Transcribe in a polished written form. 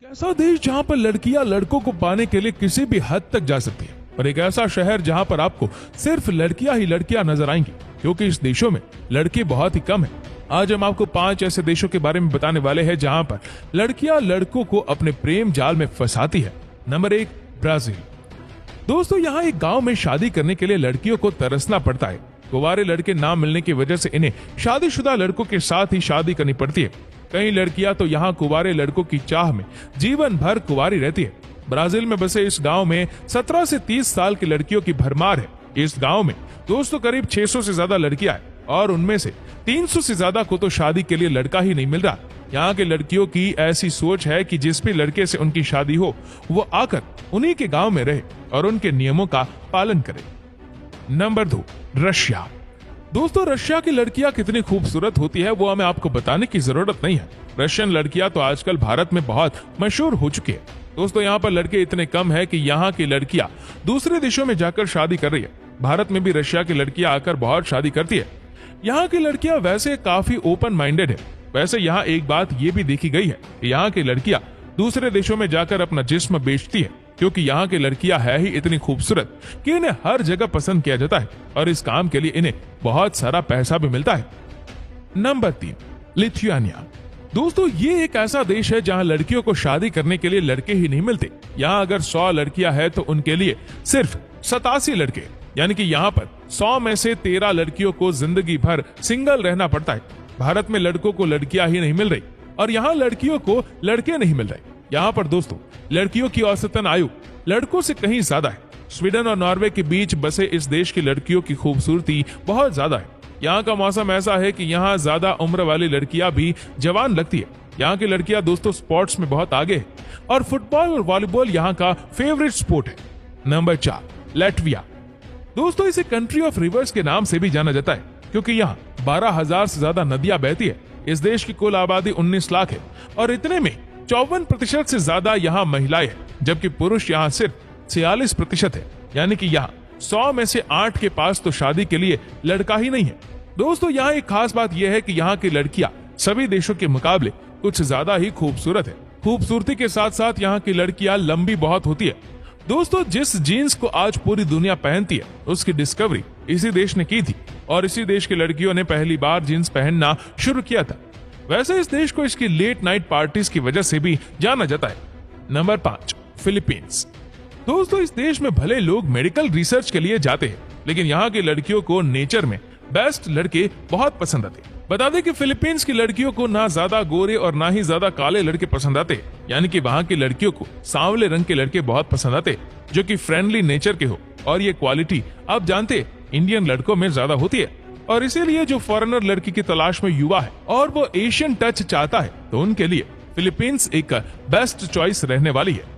ऐसा देश जहां पर लड़कियां लड़कों को पाने के लिए किसी भी हद तक जा सकती है, और एक ऐसा शहर जहां पर आपको सिर्फ लड़कियां ही लड़कियां नजर आएंगी, क्योंकि इस देशों में लड़के बहुत ही कम हैं। आज हम आपको 5 ऐसे देशों के बारे में बताने वाले हैं जहां पर लड़कियां लड़कों को अपने प्रेम जाल में फंसाती है। Number 1, Brazil. दोस्तों, यहाँ एक गांव में शादी करने के लिए लड़कियों को तरसना पड़ता है। कुंवारे लड़के ना मिलने की वजह से इन्हें शादीशुदा लड़कों के साथ ही शादी करनी पड़ती है। कई लड़कियां तो यहाँ कुंवारे लड़कों की चाह में जीवन भर कुंवारी रहती है। ब्राजील में बसे इस गांव में 17 से 30 साल की लड़कियों की भरमार है। इस गांव में दोस्तों करीब 600 से ज्यादा लड़कियां हैं, और उनमें से 300 से ज्यादा को तो शादी के लिए लड़का ही नहीं मिल रहा। यहाँ के लड़कियों की ऐसी सोच है कि जिस भी लड़के से उनकी शादी हो वो आकर उन्हीं के गांव में रहे और उनके नियमों का पालन करे। Number 2, Russia. दोस्तों, रशिया की लड़कियां कितनी खूबसूरत होती है वो हमें आपको बताने की जरूरत नहीं है। रशियन लड़कियां तो आजकल भारत में बहुत मशहूर हो चुकी है। दोस्तों, यहाँ पर लड़के इतने कम है कि यहाँ की लड़कियां दूसरे देशों में जाकर शादी कर रही है। भारत में भी रशिया की लड़कियां आकर बहुत शादी करती है। यहाँ की लड़कियां वैसे काफी ओपन माइंडेड है। वैसे यहाँ एक बात ये भी देखी गई है कि यहाँ की लड़कियां दूसरे देशों में जाकर अपना जिस्म बेचती है, क्योंकि यहाँ की लड़कियां है ही इतनी खूबसूरत कि इन्हें हर जगह पसंद किया जाता है, और इस काम के लिए इन्हें बहुत सारा पैसा भी मिलता है। Number 3, Lithuania. दोस्तों, ये एक ऐसा देश है जहाँ लड़कियों को शादी करने के लिए लड़के ही नहीं मिलते। यहाँ अगर 100 लड़कियां हैं तो उनके लिए सिर्फ 87 लड़के, यानी कि यहाँ पर 100 में से 13 लड़कियों को जिंदगी भर सिंगल रहना पड़ता है। भारत में लड़कों को लड़कियां ही नहीं मिल रही, और यहाँ लड़कियों को लड़के नहीं मिल रहे। यहाँ पर दोस्तों लड़कियों की औसतन आयु लड़कों से कहीं ज्यादा है। स्वीडन और नॉर्वे के बीच बसे इस देश की लड़कियों की खूबसूरती बहुत ज्यादा है। यहाँ का मौसम ऐसा है कि यहाँ ज्यादा उम्र वाली लड़कियां भी जवान लगती है। यहाँ की लड़कियां दोस्तों स्पोर्ट्स में बहुत आगे है, और फुटबॉल और वॉलीबॉल यहाँ का फेवरेट स्पोर्ट है। Number 4, Latvia. दोस्तों, इसे कंट्री ऑफ रिवर्स के नाम से भी जाना जाता है, क्योंकि यहाँ 12,000 से ज्यादा नदियां बहती है। इस देश की कुल आबादी 19 लाख है, और इतने में 54% से ज्यादा यहाँ महिलाएं हैं, जबकि पुरुष यहाँ सिर्फ 46% है। यानी कि यहाँ 100 में से 8 के पास तो शादी के लिए लड़का ही नहीं है। दोस्तों, यहाँ एक खास बात यह है कि यहाँ की लड़कियां सभी देशों के मुकाबले कुछ ज्यादा ही खूबसूरत है। खूबसूरती के साथ साथ यहाँ की लड़कियां लंबी बहुत होती है। दोस्तों, जिस जीन्स को आज पूरी दुनिया पहनती है उसकी डिस्कवरी इसी देश ने की थी, और इसी देश की लड़कियों ने पहली बार जीन्स पहनना शुरू किया था। वैसे इस देश को इसकी लेट नाइट पार्टीज की वजह से भी जाना जाता है। Number 5, Philippines. दोस्तों, इस देश में भले लोग मेडिकल रिसर्च के लिए जाते हैं, लेकिन यहाँ की लड़कियों को नेचर में बेस्ट लड़के बहुत पसंद आते हैं। बता दें कि फिलीपींस की लड़कियों को ना ज्यादा गोरे और ना ही ज्यादा काले लड़के पसंद आते, यानी कि वहाँ की लड़कियों को सांवले रंग के लड़के बहुत पसंद आते, जो कि फ्रेंडली नेचर के हो। और ये क्वालिटी आप जानते इंडियन लड़कों में ज्यादा होती है, और इसीलिए जो फॉरेनर लड़की की तलाश में युवा है और वो एशियन टच चाहता है, तो उनके लिए फिलीपींस एक बेस्ट चॉइस रहने वाली है।